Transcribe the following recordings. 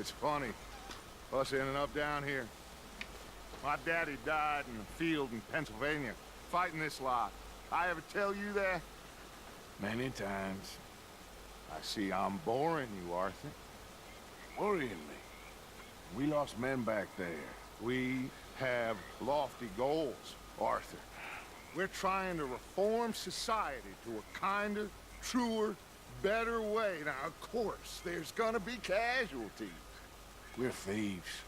It's funny, us ending up down here. My daddy died in a field in Pennsylvania, fighting this lot. I ever tell you that? Many times. I see I'm boring you, Arthur. Worrying me. We lost men back there. We have lofty goals, Arthur. We're trying to reform society to a kinder, truer, better way. Now, of course, there's gonna be casualties. We're thieves.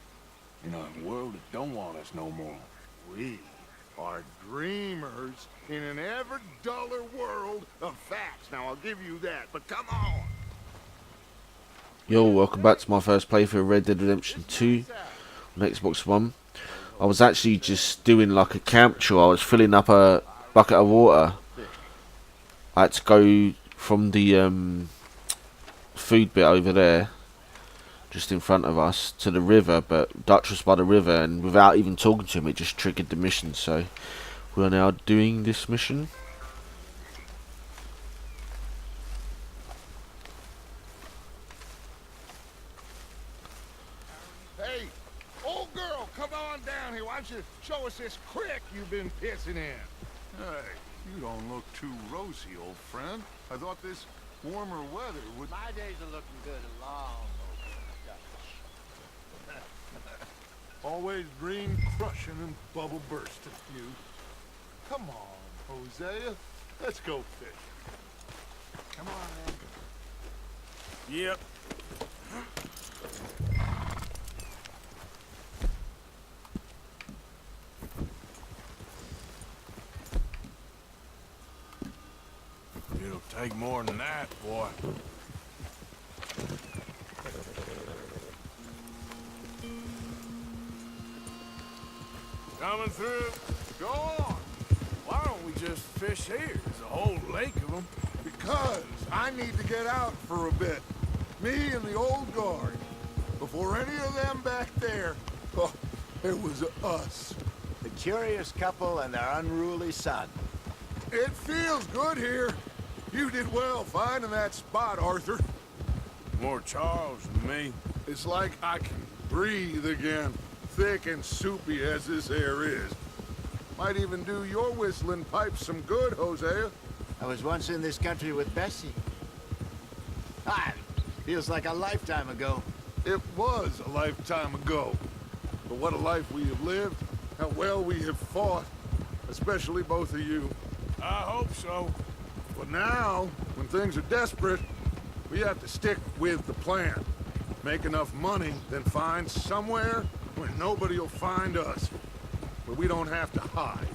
In a world that don't want us no more. We are dreamers in an ever duller world of facts. Now, I'll give you that, but come on. Yo, welcome back to my first playthrough of Red Dead Redemption 2 on Xbox One. I was actually just doing like a camp chore. I was filling up a bucket of water. I had to go from the food bit over there, just in front of us, to the river, but Dutch was by the river, and without even talking to him, it just triggered the mission. So we are now doing this mission. Hey, old girl, come on down here. Why don't you show us this creek you've been pissing in? Hey, you don't look too rosy, old friend. I thought this warmer weather would... My days are looking good along over Always dream crushing and bubble bursting, you. Come on, Hosea. Let's go fish. Come on, man. Yep. It'll take more than that, boy. Coming through. Go on. Why don't we just fish here? There's a whole lake of them. Because I need to get out for a bit. Me and the old guard. Before any of them back there, oh, it was us. The curious couple and their unruly son. It feels good here. You did well finding that spot, Arthur. More Charles than me. It's like I can breathe again, thick and soupy as this air is. Might even do your whistling pipes some good, Hosea. I was once in this country with Bessie. Feels like a lifetime ago. It was a lifetime ago. But what a life we have lived, how well we have fought, especially both of you. I hope so. But now, when things are desperate, we have to stick with the plan. Make enough money, then find somewhere where nobody will find us. Where we don't have to hide.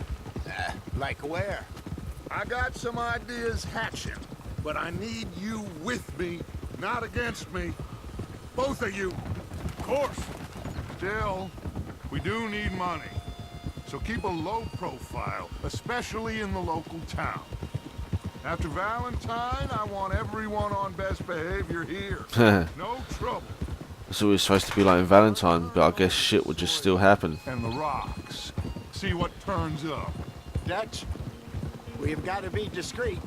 Like where? I got some ideas hatching, but I need you with me, not against me. Both of you. Of course. Still, we do need money. So keep a low profile, especially in the local town. After Valentine, I want everyone on best behavior here. No trouble. It's always supposed to be like in Valentine, but I guess shit would just still happen. And the rocks. See what turns up. Dutch, we've got to be discreet.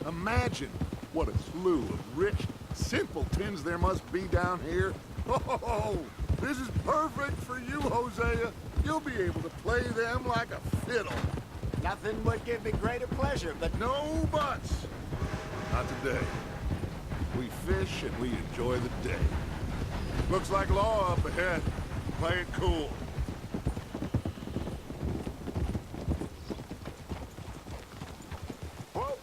Imagine what a slew of rich simpletons there must be down here. Oh, this is perfect for you, Hosea. You'll be able to play them like a fiddle. Nothing would give me greater pleasure, but No buts. Not today. We fish and we enjoy the day. Looks like law up ahead. Play it cool. Whoa.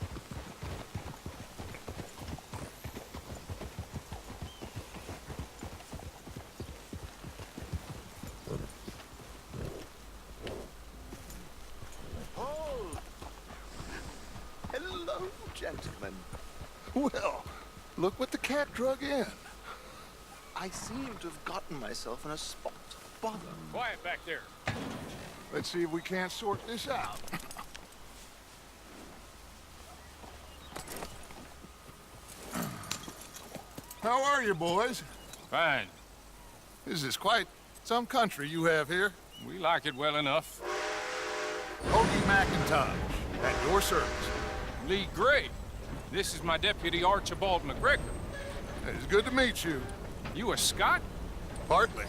Hold. Hello, gentlemen. Well, look what the cat drug in. I seem to have gotten myself in a spot of bother. Quiet back there. Let's see if we can't sort this out. How are you, boys? Fine. This is quite some country you have here. We like it well enough. Hoagie McIntosh, at your service. Lee Gray. This is my deputy Archibald McGregor. It's good to meet you. You a Scot? Partly.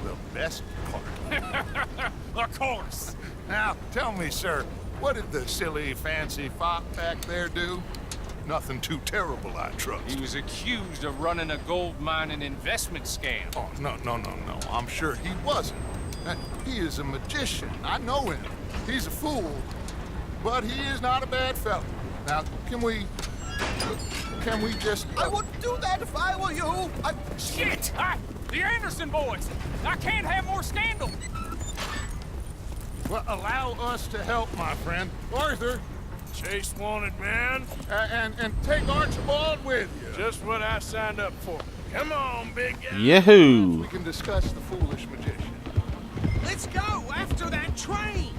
The best part. Of course. Now, tell me, sir, what did the silly, fancy fop back there do? Nothing too terrible, I trust. He was accused of running a gold mining investment scam. Oh, no. I'm sure he wasn't. He is a magician. I know him. He's a fool. But he is not a bad fellow. Now, can we just... I wouldn't do that if I were you. Shit! The Anderson boys! I can't have more scandal! Well, allow us to help, my friend. Arthur, Chase wanted, man. and take Archibald with you. Just what I signed up for. Come on, big guy. Yahoo! We can discuss the foolish magician. Let's go after that train!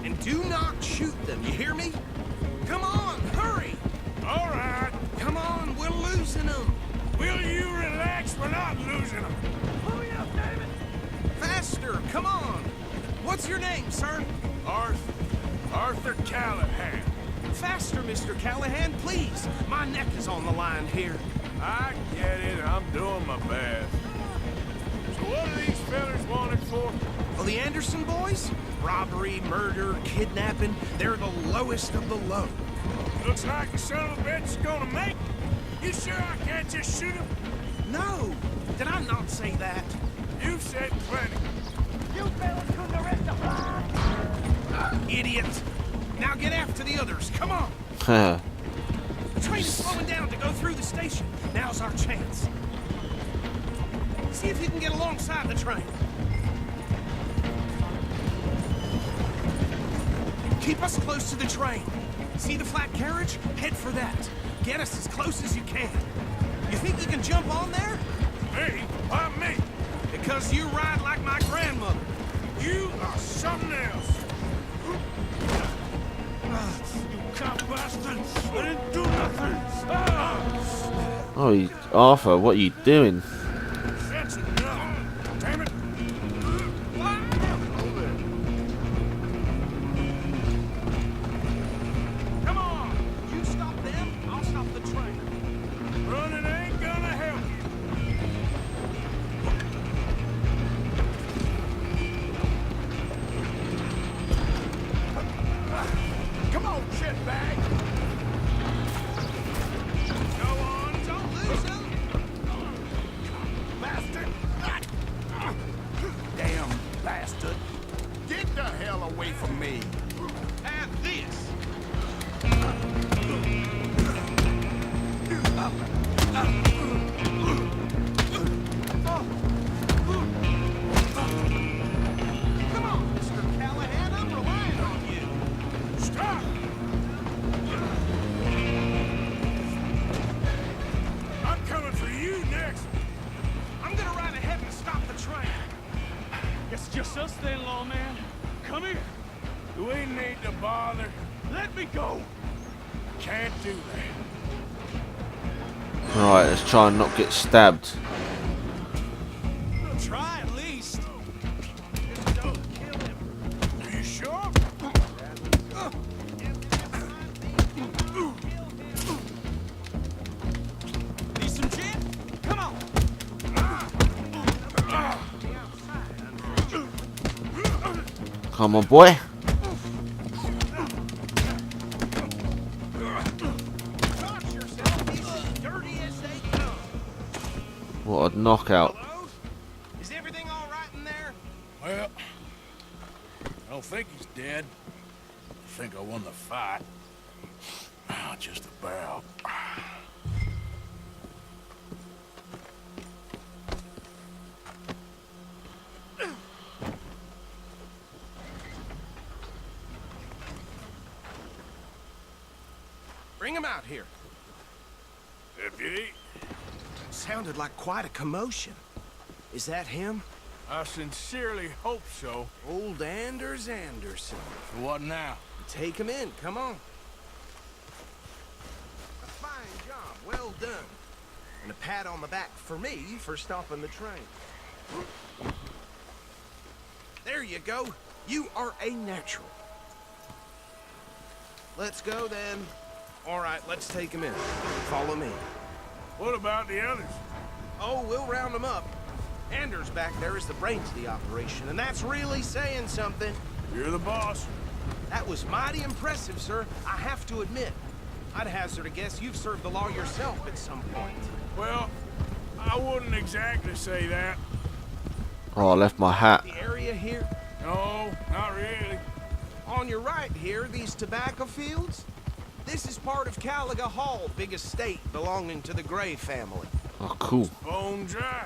And do not shoot them, you hear me? Come on, hurry! All right. Come on, we're losing them! Will you relax? We're not losing them. Hurry up, David! Faster, come on! What's your name, sir? Arthur Callahan. Faster, Mr. Callahan, please! My neck is on the line here. I get it. I'm doing my best. So what are these fellas wanted for? Well, the Anderson boys? Robbery, murder, kidnapping, they're the lowest of the low. Looks like the son of a bitch is gonna make it. You sure I can't just shoot him? No! Did I not say that? You said plenty. You fellas couldn't arrest a idiot! Now get after the others, come on! Haha. The train is slowing down to go through the station. Now's our chance. See if you can get alongside the train. Keep us close to the train. See the flat carriage? Head for that. Get us as close as you can. You think you can jump on there? Me? Why me? Because you ride like my grandmother. You are something else. You cop bastard! I didn't do nothing! Oh, Arthur, what are you doing? That's enough! Damn it! Come on! You stop them, I'll stop the train. Running ain't gonna help you. Come on, shitbag. Go on, don't lose them. Bastard. Damn bastard. Get the hell away from me. Have this. Come on, Mr. Callahan, I'm relying on you. Stop! I'm coming for you next. I'm gonna ride ahead and stop the train. It's just us then, lawman. Come here. We need to bother. Let me go. Can't do that. Alright, let's try and not get stabbed. Try at least. Just don't kill him. Are you sure? Need some gin? Come on. Come on, boy. Watch yourself. He's as dirty as they come. What a knockout. Hello? Is everything all right in there? Well, I don't think he's dead. I think I won the fight. Just about. Bring him out here. Deputy, Sounded like quite a commotion. Is that him? I sincerely hope so. Old Anders Anderson. So what now? Take him in, come on. A fine job, well done. And a pat on the back for me for stopping the train. There you go. You are a natural. Let's go then. All right, let's take him in. Follow me. What about the others? Oh, we'll round them up. Anders back there is the brains of the operation, and that's really saying something. You're the boss. That was mighty impressive, sir. I have to admit. I'd hazard a guess you've served the law yourself at some point. Well, I wouldn't exactly say that. Oh, I left my hat. The area here, No, not really. on your right here, these tobacco fields, this is part of Caliga Hall, big estate belonging to the Gray family. Oh, cool. Bone dry.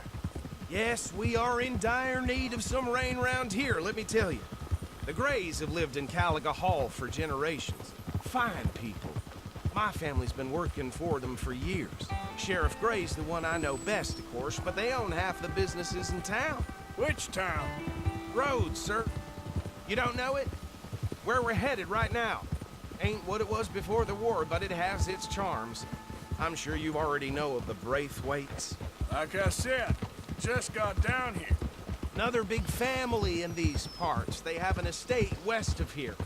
Yes, we are in dire need of some rain round here, let me tell you. The Grays have lived in Caliga Hall for generations. Fine people. My family's been working for them for years. Sheriff Gray's the one I know best, of course, but they own half the businesses in town. Which town? Rhodes, sir. You don't know it? Where we're headed right now. Ain't what it was before the war, but it has its charms. I'm sure you already know of the Braithwaites. Like I said, just got down here. Another big family in these parts. They have an estate west of here.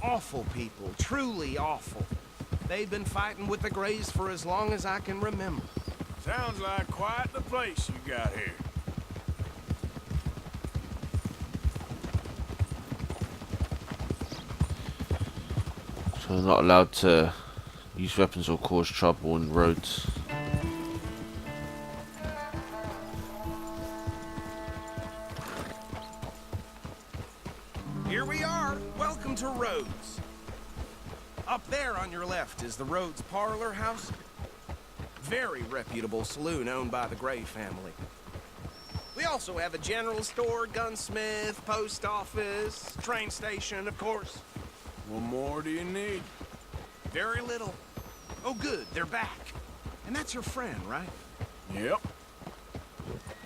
Awful people, truly awful. They've been fighting with the Grays for as long as I can remember. Sounds like quite the place you got here. So they're not allowed to use weapons or cause trouble in roads. Here we are. Welcome to Rhodes. Up there on your left is the Rhodes Parlor House. Very reputable saloon owned by the Gray family. We also have a general store, gunsmith, post office, train station, of course. What more do you need? Very little. Oh, good, they're back. And that's your friend, right? Yep.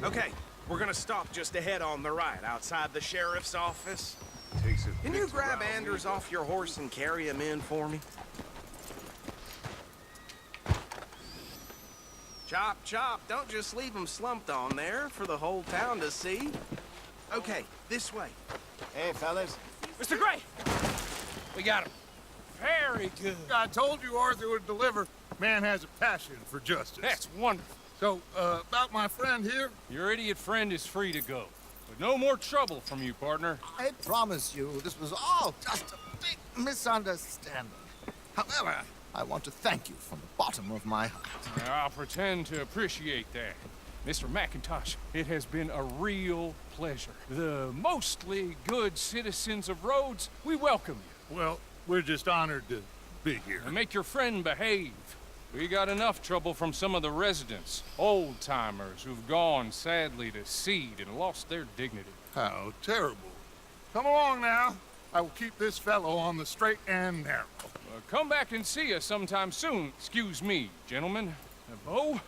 Okay, we're gonna stop just ahead on the right, outside the sheriff's office. Takes it. Can you grab Anders off your horse and carry him in for me? Chop, chop. Don't just leave him slumped on there for the whole town to see. Okay, this way. Hey, fellas. Mr. Gray! We got him. Very good. I told you Arthur would deliver. Man has a passion for justice. That's wonderful. So, about my friend here? Your idiot friend is free to go. But no more trouble from you, partner. I promise you, this was all just a big misunderstanding. However, I want to thank you from the bottom of my heart. I'll pretend to appreciate that. Mr. McIntosh, it has been a real pleasure. The mostly good citizens of Rhodes, we welcome you. Well, we're just honored to be here. And make your friend behave. We got enough trouble from some of the residents, old-timers who've gone, sadly, to seed and lost their dignity. How terrible. Come along now. I will keep this fellow on the straight and narrow. Come back and see us sometime soon. Excuse me, gentlemen. Bo,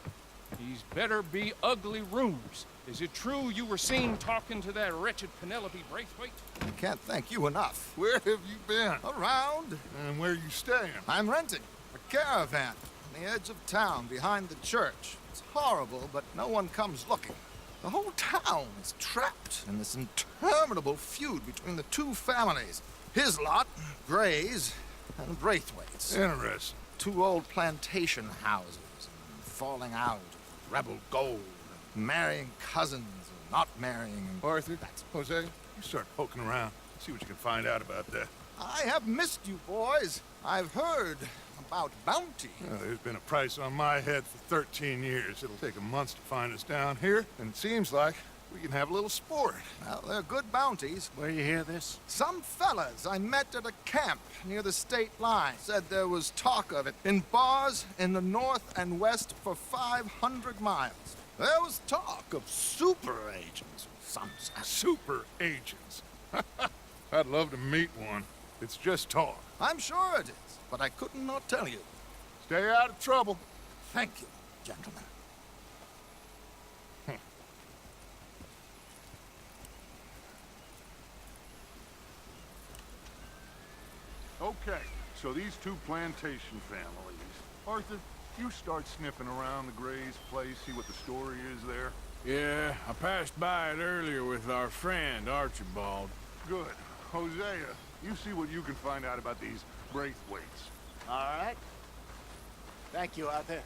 these better be ugly rooms. Is it true you were seen talking to that wretched Penelope Braithwaite? I can't thank you enough. Where have you been? Around, And where you staying? I'm renting a caravan on the edge of town behind the church. It's horrible, but no one comes looking. The whole town is trapped in this interminable feud between the two families. His lot, Gray's, and Braithwaite's. Interesting. Two old plantation houses, and falling out, rebel gold, and marrying cousins, and not marrying. And Arthur, Jose, you start poking around. See what you can find out about that. I have missed you, boys. I've heard about bounty. There's been a price on my head for 13 years. It'll take a month to find us down here, and it seems like we can have a little sport. Well, they're good bounties. Where you hear this? Some fellas I met at a camp near the state line said there was talk of it in bars in the north and west for 500 miles. There was talk of super agents, some said. Super agents. I'd love to meet one. It's just talk. I'm sure it is, but I couldn't not tell you. Stay out of trouble. Thank you, gentlemen. Okay, so these two plantation families. Arthur, you start sniffing around the Gray's place, see what the story is there. Yeah, I passed by it earlier with our friend, Archibald. Good. Hosea, you see what you can find out about these Braithwaites. All right. Thank you, Arthur.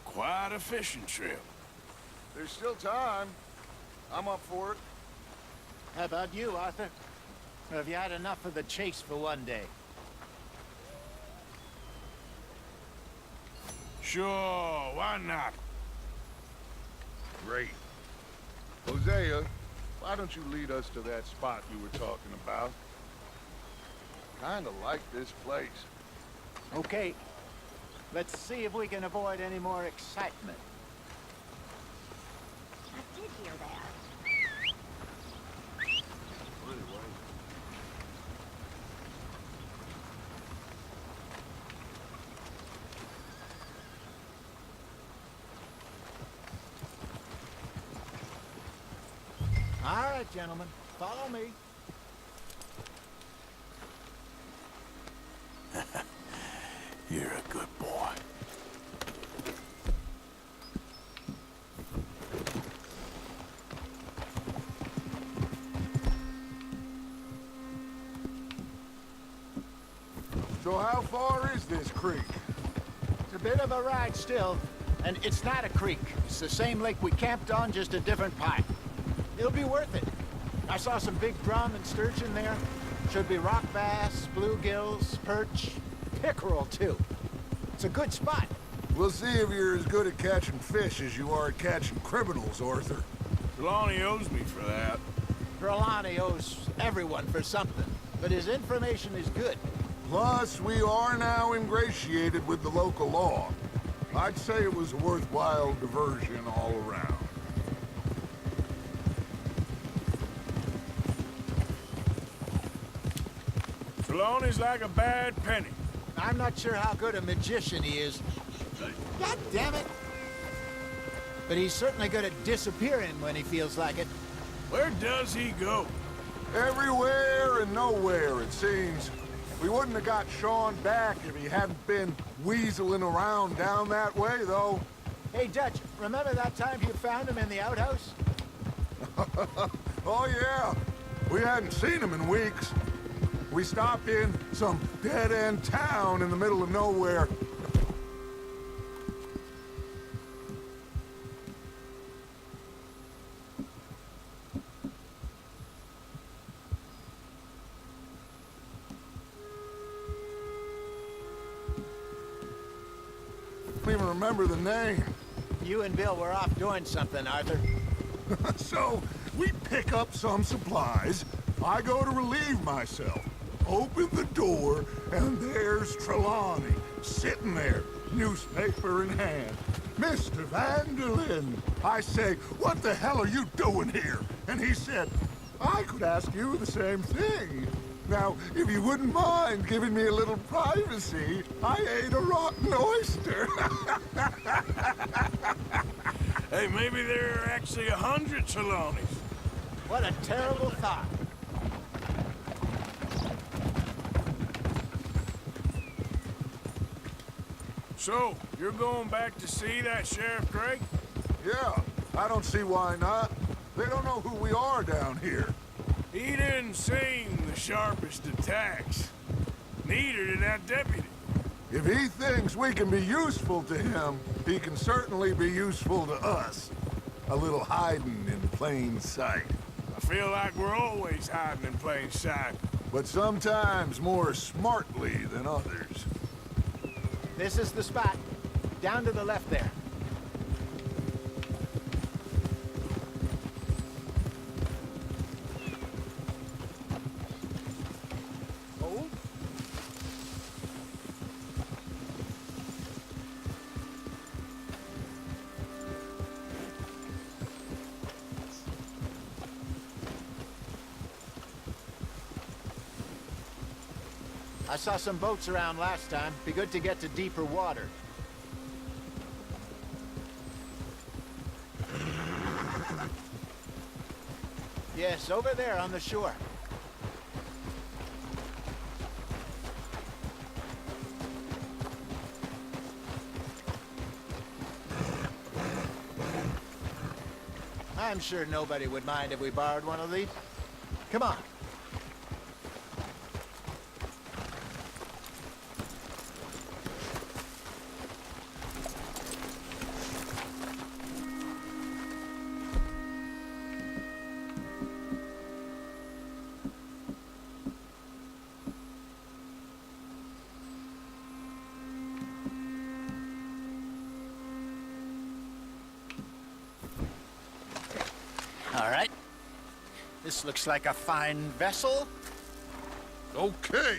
Quite a fishing trip. there's still time. I'm up for it. How about you, Arthur? Or have you had enough of the chase for one day? Sure, why not? Great. Hosea, why don't you lead us to that spot you were talking about? Kinda like this place. Okay. Let's see if we can avoid any more excitement. I did hear that. All right, gentlemen. Follow me. You're a good boy. So how far is this creek? It's a bit of a ride still, and it's not a creek. It's the same lake we camped on, just a different pipe. It'll be worth it. I saw some big drum and sturgeon there. Should be rock bass, bluegills, perch, pickerel too. It's a good spot. We'll see if you're as good at catching fish as you are at catching criminals, Arthur. Trelawney owes me for that. Trelawney owes everyone for something, but his information is good. Plus, we are now ingratiated with the local law. I'd say it was a worthwhile diversion all around. Trelawney's like a bad penny. I'm not sure how good a magician he is. God damn it! But he's certainly good at disappearing when he feels like it. Where does he go? Everywhere and nowhere, it seems. We wouldn't have got Sean back if he hadn't been weaseling around down that way, though. Hey, Dutch, remember that time you found him in the outhouse? Oh, yeah. We hadn't seen him in weeks. We stopped in some dead-end town in the middle of nowhere. I don't even remember the name. You and Bill were off doing something, Arthur. So, we pick up some supplies. I go to relieve myself. Open the door, and there's Trelawney, sitting there, newspaper in hand. Mr. Vanderlyn. I say, what the hell are you doing here? And he said, I could ask you the same thing. Now, if you wouldn't mind giving me a little privacy, I ate a rotten oyster. Hey, maybe there are actually 100 Trelawneys. What a terrible thought. So, you're going back to see that Sheriff Drake? Yeah, I don't see why not. They don't know who we are down here. He didn't seem the sharpest attacks. Neither did that deputy. If he thinks we can be useful to him, he can certainly be useful to us. A little hiding in plain sight. I feel like we're always hiding in plain sight. But sometimes more smartly than others. This is the spot. Down to the left there. Hold. I saw some boats around last time. Be good to get to deeper water. Yes, over there on the shore. I'm sure nobody would mind if we borrowed one of these. Come on. This looks like a fine vessel. Okay.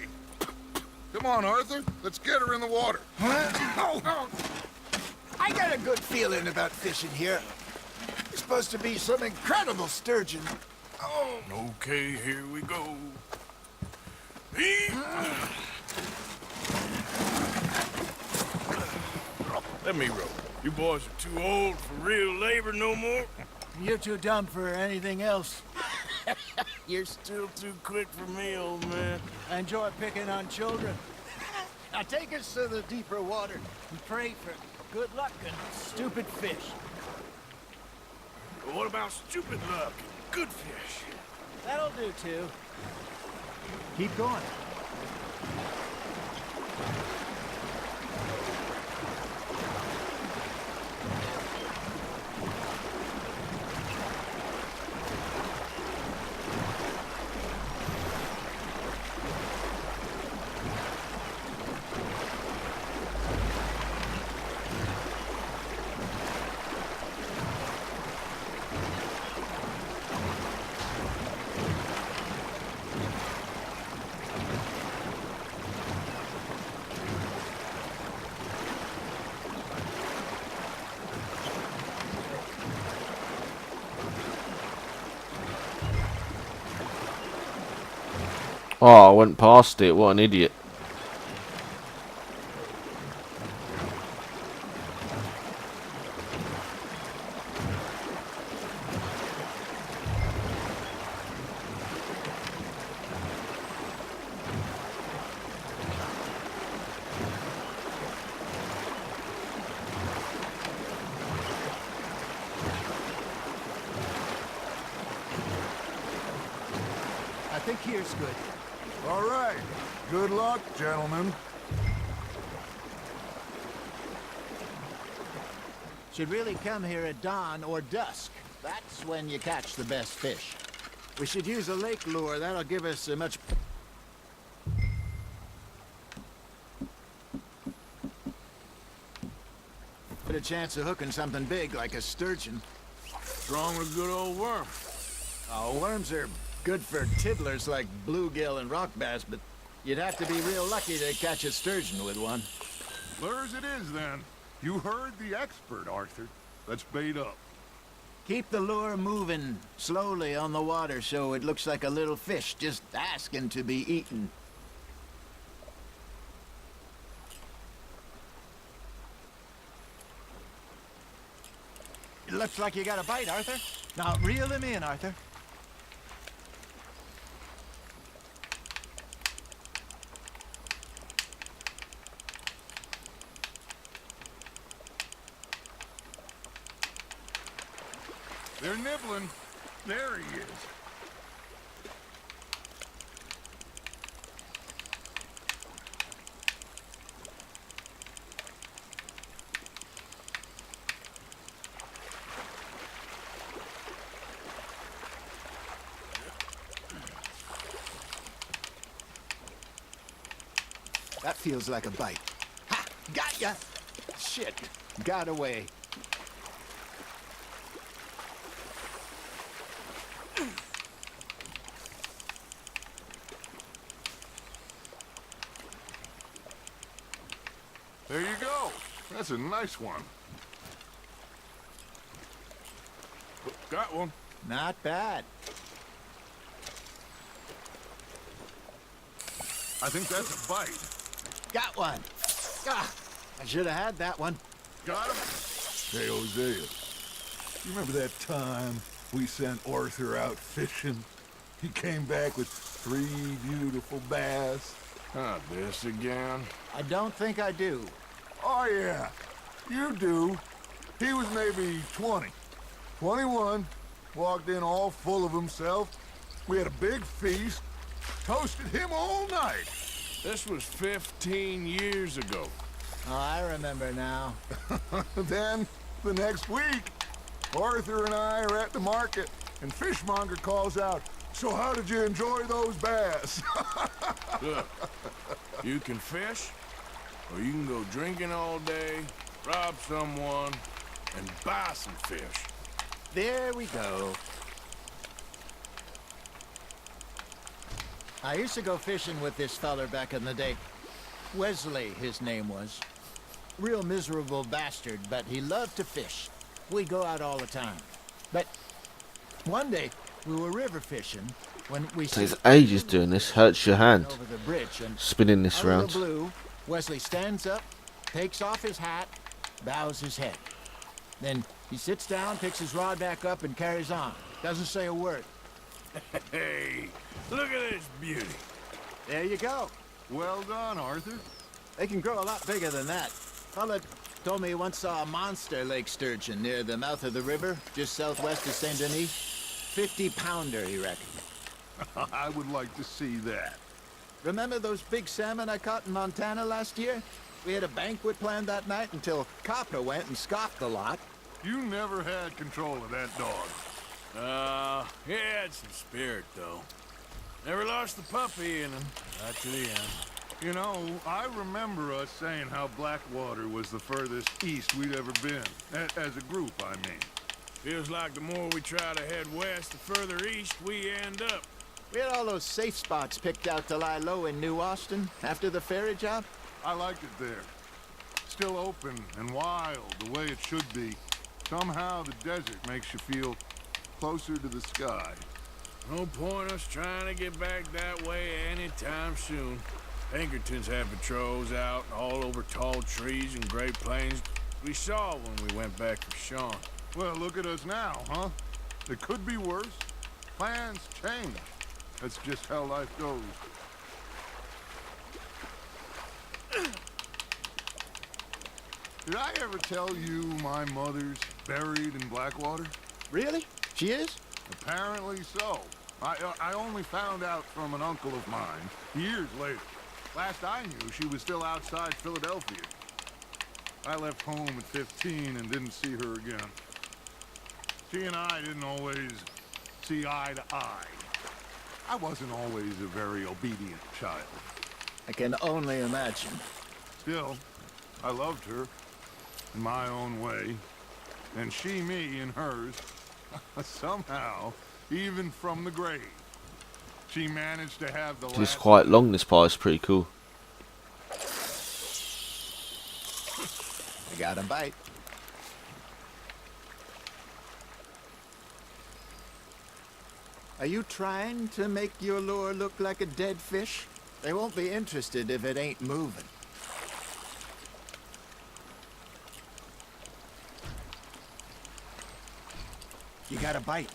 Come on, Arthur. Let's get her in the water. Oh. I got a good feeling about fishing here. It's supposed to be some incredible sturgeon. Oh. Okay, here we go. Let me row. You boys are too old for real labor no more. You're too dumb for anything else. You're still too quick for me, old man. I enjoy picking on children. Now take us to the deeper water and pray for good luck and stupid fish. But what about stupid luck and good fish? That'll do, too. Keep going. Oh, I went past it. What an idiot. I think here's good. All right. Good luck, gentlemen. Should really come here at dawn or dusk. That's when you catch the best fish. We should use a lake lure. That'll give us a much... better chance of hooking something big like a sturgeon. Strong with a good old worm. Oh, worms are good for tiddlers like bluegill and rock bass, but you'd have to be real lucky to catch a sturgeon with one. Lures it is, then. You heard the expert, Arthur. Let's bait up. Keep the lure moving slowly on the water so it looks like a little fish just asking to be eaten. It looks like you got a bite, Arthur. Now reel him in, Arthur. They're nibbling. There he is. That feels like a bite. Ha! Got ya! Shit. Got away. There you go. That's a nice one. Got one. Not bad. I think that's a bite. Got one. Ah, I should have had that one. Got him? Hey, Hosea, you remember that time we sent Arthur out fishing? He came back with 3 beautiful bass. Not this again. I don't think I do. Oh, yeah, you do. He was maybe 20, 21, walked in all full of himself. We had a big feast, toasted him all night. This was 15 years ago. Oh, I remember now. Then, the next week, Arthur and I are at the market, and Fishmonger calls out, "So how did you enjoy those bass?" Look, you can fish, or you can go drinking all day, rob someone, and buy some fish. There we go. I used to go fishing with this feller back in the day. Wesley, his name was. Real miserable bastard, but he loved to fish. We'd go out all the time. But one day, we were river fishing when we Takes ages doing this. Hurts your hand. over the bridge, and Spinning this out of round. the blue, Wesley stands up, takes off his hat, bows his head. Then he sits down, picks his rod back up, and carries on. Doesn't say a word. Hey, look at this beauty. There you go. Well done, Arthur. They can grow a lot bigger than that. Fella told me he once saw a monster lake sturgeon near the mouth of the river, just southwest of Saint Denis. 50-pounder, he reckoned. I would like to see that. Remember those big salmon I caught in Montana last year? We had a banquet planned that night until Copper went and scoffed the lot. You never had control of that dog. He had some spirit, though. Never lost the puppy in him. Not to the end. You know, I remember us saying how Blackwater was the furthest east we'd ever been. As a group, I mean. Feels like the more we try to head west, the further east we end up. We had all those safe spots picked out to lie low in New Austin after the ferry job. I liked it there. Still open and wild, the way it should be. Somehow the desert makes you feel closer to the sky. No point us trying to get back that way anytime soon. Pinkertons had patrols out all over tall trees and Great Plains. We saw when we went back for Sean. Well, look at us now, huh? It could be worse. Plans change. That's just how life goes. Did I ever tell you my mother's buried in Blackwater? Really? She is? Apparently so. I only found out from an uncle of mine years later. Last I knew, she was still outside Philadelphia. I left home at 15 and didn't see her again. She and I didn't always see eye to eye. I wasn't always a very obedient child. I can only imagine. Still, I loved her in my own way, and she me in hers. Somehow, even from the grave, she managed to have the It's last... quite long, this part. It's pretty cool. I got a bite. Are you trying to make your lure look like a dead fish? They won't be interested if it ain't moving. You got a bite.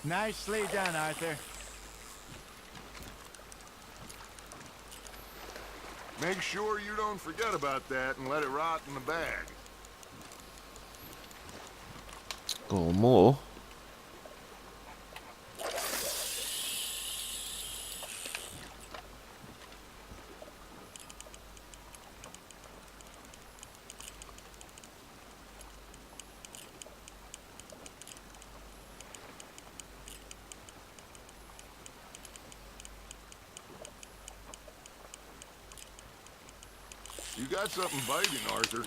Nicely done, Arthur. Make sure you don't forget about that and let it rot in the bag. Got more. You got something biting, Arthur.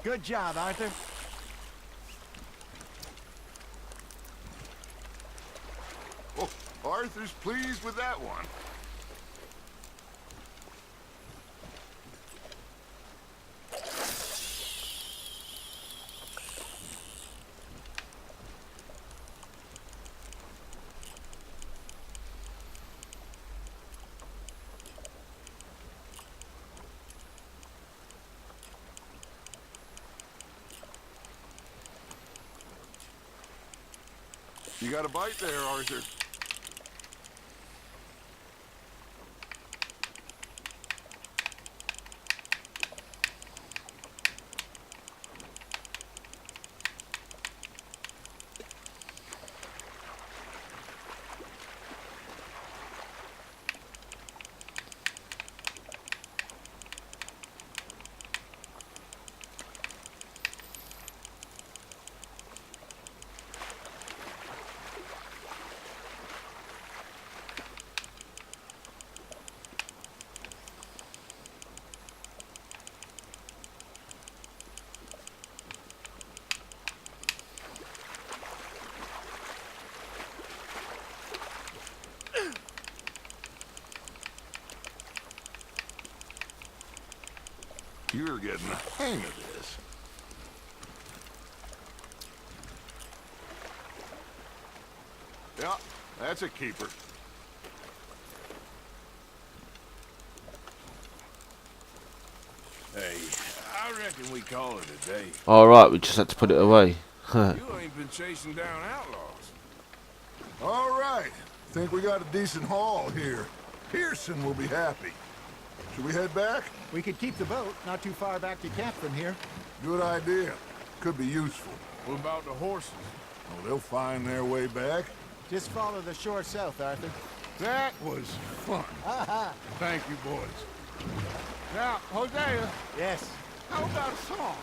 Good job, Arthur. Oh, Arthur's pleased with that one. You got a bite there, Arthur. You're getting the hang of this. Yeah, that's a keeper. Hey, I reckon we call it a day. Alright, we just had to put it away. You ain't been chasing down outlaws. All right. Think we got a decent haul here. Pearson will be happy. Should we head back? We could keep the boat not too far back to camp from here. Good idea. Could be useful. What about the horses? Oh, they'll find their way back. Just follow the shore south, Arthur. That was fun. Thank you, boys. Now, Hosea, Yes. how about a song?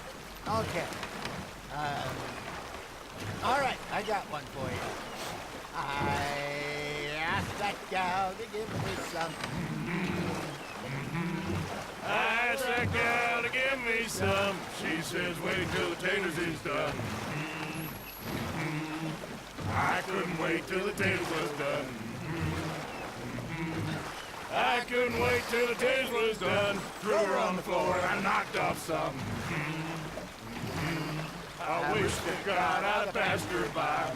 Okay. All right, I got one for you. I asked that gal to give me some. I asked that gal to give me some. She says, wait till the taters is done. I couldn't wait till the taters was done. I couldn't wait till the taters was done. Threw her on the floor and I knocked off some. I wish to God I'd passed her by.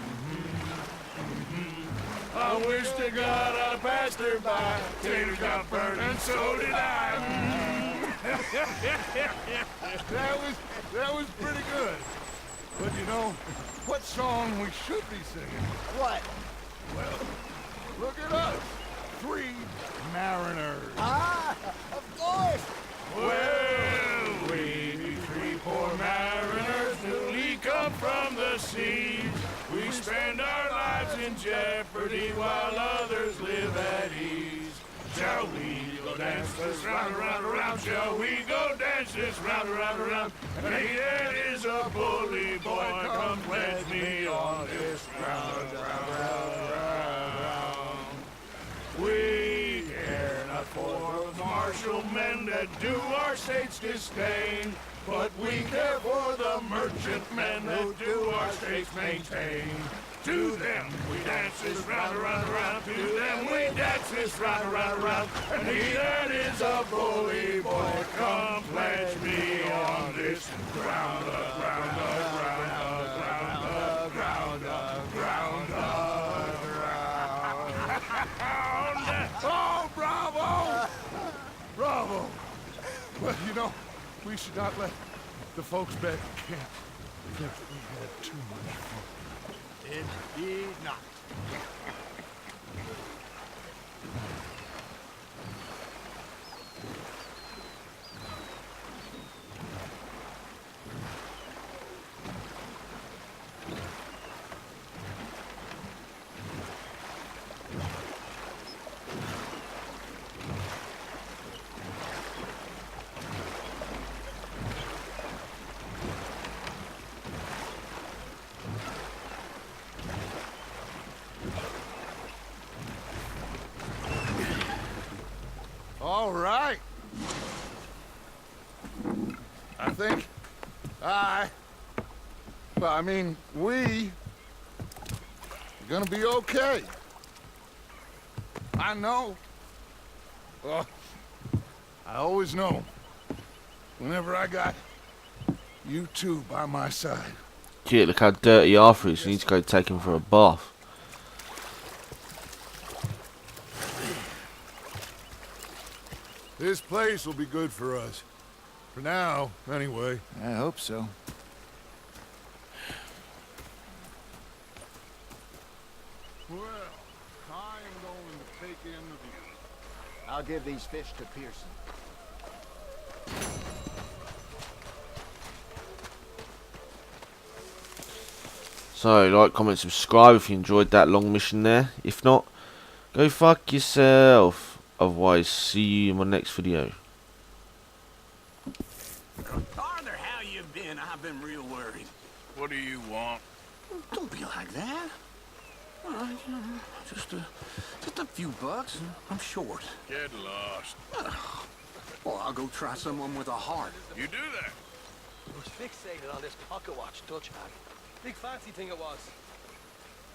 I wish to God I'd passed her by. Taters got burned and so did I. That was pretty good. But you know, what song we should be singing? What? Well, look at us. 3 mariners. Ah, of course. Well, we 3 poor mariners newly come from the seas. We spend our lives in jeopardy while others live at ease. Shall we go dance this round, around, around? Shall we go dance this round, around, around? And he that is a bully boy, come pledge me on this round, round, round, round. We care not for the martial men that do our state's disdain, but we care for the merchant men that do our state's maintain. To them we dance this round, around, around. To them we dance this round, around, around. And he that is a bully boy, come pledge me on this ground, ground, ground, ground, ground, ground, ground. Oh, bravo! Bravo! Well, you know, we should not let the folks back at camp think that we had too much fun. Indeed not. All right. I think Well, I mean, we are gonna be okay. I know. Well, I always know. Whenever I got you two by my side. Shit, look how dirty Arthur is. We need to go take him for a bath. This place will be good for us. For now, anyway. I hope so. Well, I am going to take in the view. I'll give these fish to Pearson. So, like, comment, subscribe if you enjoyed that long mission there. If not, go fuck yourself. Otherwise, see you in my next video. Arthur, how you been? I've been real worried. What do you want? Don't be like that. Just a few bucks. I'm short. Get lost. Well, I'll go try someone with a heart. You do that. I was fixated on this pocket watch Dutch had. Big fancy thing it was.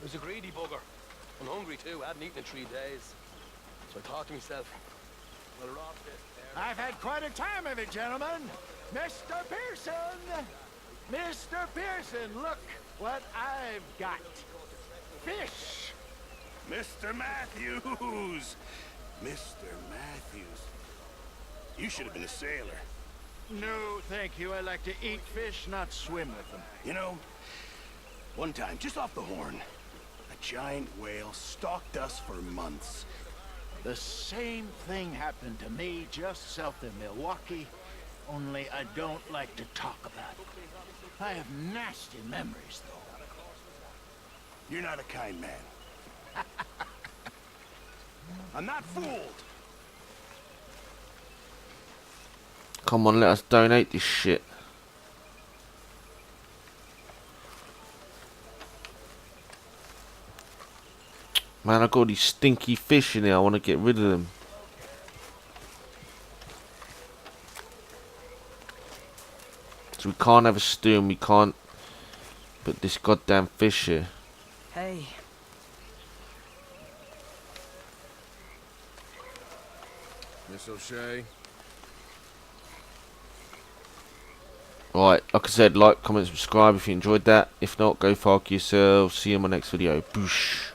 It was a greedy bugger. I'm hungry too. I hadn't eaten in 3 days. So I thought to myself, well, rob this there. I've had quite a time of it, gentlemen. Mr. Pearson! Mr. Pearson, look what I've got. Fish! Mr. Matthews! Mr. Matthews. You should have been a sailor. No, thank you. I like to eat fish, not swim with them. You know, one time, just off the Horn, a giant whale stalked us for months. The same thing happened to me just south of Milwaukee, only I don't like to talk about it. I have nasty memories, though. You're not a kind man. I'm not fooled. Come on, let us donate this shit. Man, I got all these stinky fish in here. I want to get rid of them. So we can't have a stew and we can't put this goddamn fish here. Hey. Miss O'Shea? Right, like I said, like, comment, subscribe if you enjoyed that. If not, go fuck yourself. See you in my next video. Boosh.